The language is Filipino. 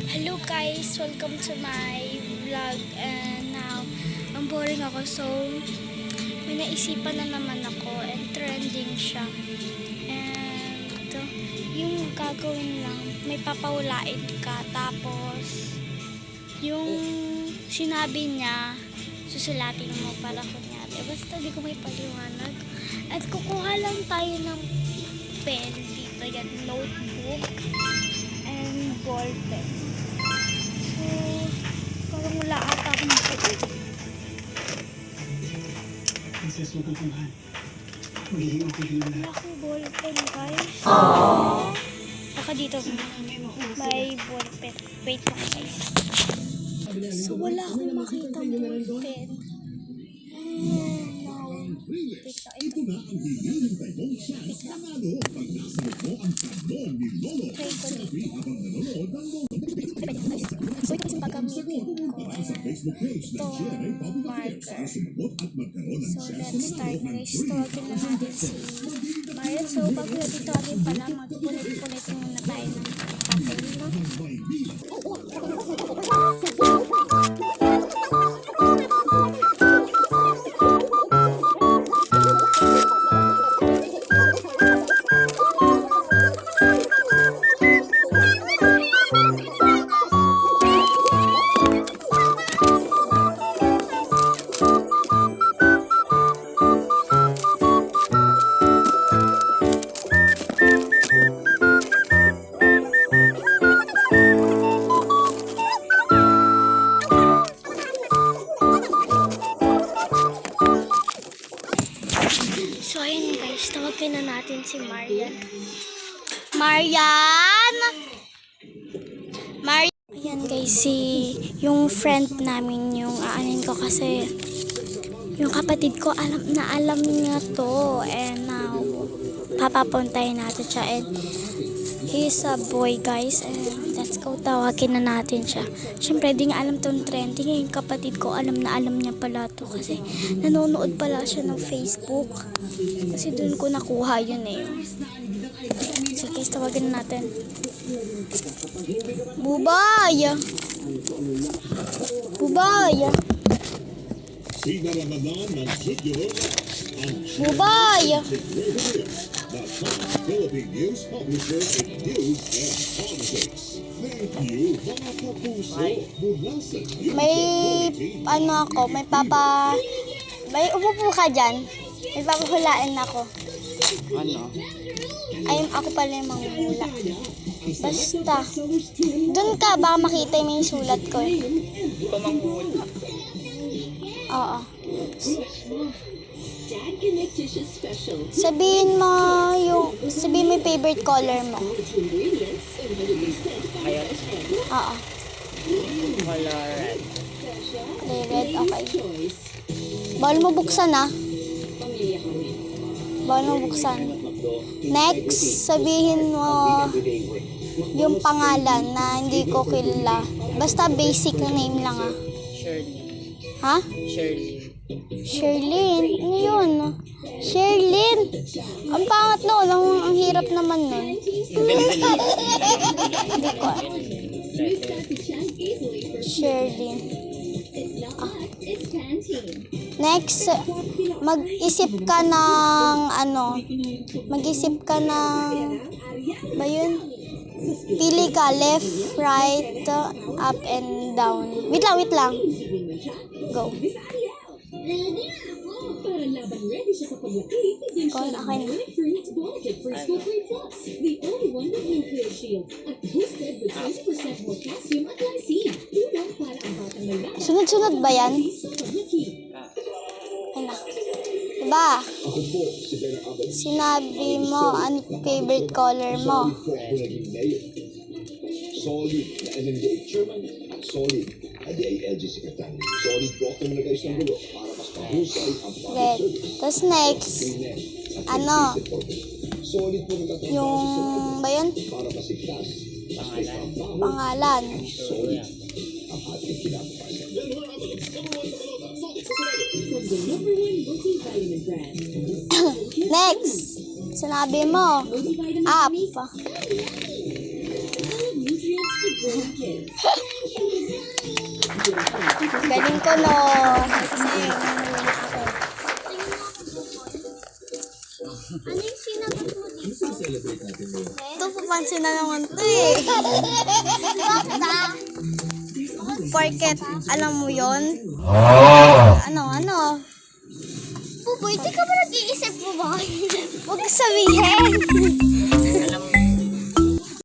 Hello guys, welcome to my vlog. And now, ang boring ako, so may naisipan na naman ako and trending siya. And yung gagawin lang, may papawlain ka, tapos yung sinabi niya susulatin mo para kunyari, basta di ko may paliwanag. At kukuha lang tayo ng pen dito, yan, notebook and ball pen. So, parang wala ata akong makikita. Princess, huwag kang kumahan. Magiging okay ka naman. Wala akong ball pen, guys. Ako dito, may ball pen. Wait lang, guys. So, wala akong makita ball pen. Now, wait lang, ito. Wait lang. Try ko din. So, ito yung pagkamitin ko. Itong marker. So, let's start na guys. Tawagin na natin si Marian. So, bago natin tawagin pala, magpulit-pulit muna tayo ng papel, no? So, ayun guys, tawagin na natin si Marian. Marian! Ayan guys, yung friend namin, yung aanin ko kasi yung kapatid ko, alam niya to. And now, papapuntahin natin siya. And he's a boy guys. And let's go, tawagin na natin siya. Siyempre, di nga alam tong trending. Yung kapatid ko, alam niya pala to. Kasi nanonood pala siya ng Facebook. Kasi doon ko nakuha yun eh. So guys, tawagin na natin. Bubay! Bubay! Bubay! May umupo ka dyan. May papahulaan ako. Ano? Ako pala yung manghula. Basta. Doon ka, baka makita mo yung sulat ko. Di ba manghula? Oo. Sabihin mo yung favorite color mo. Ayan. Oo. Color red. Red, okay. Bawal mo buksan ah. Bawal mo buksan. Next, sabihin mo yung pangalan na hindi ko kilala. Basta basic na name lang ah. Shirley. Ha? Shirley. Sherlyn? Ano yun? Sherlyn? Ang pangat no, ang hirap naman nun. Hindi ko. Sherlyn. Next, mag-isip ka ng ba yun? Pili ka, left, right, up, and down. Wait lang. Go. Call akin. Sunod-sunod ba yan? Ay na. Diba? Sinabi mo, ano favorite color mo? Solid na NMDA chairman, solid na DILG secretary. Solid po ako muna guys ng gulo para mas mahusay ang public service. Tapos next, Solid po ng yung ba yun? para masigtas. Pangalan. Solid ang ating kinabukasan. Next, sinabi mo, up. ko no. Kasi nanula ako. Ano yung sinagot mo dito? Celebrate natin mo. Ito, papansin na naman ito eh. Porket, alam mo yon? Ano? Buboy, di ka ba nag-iisip mo ba? Huwag sabihin.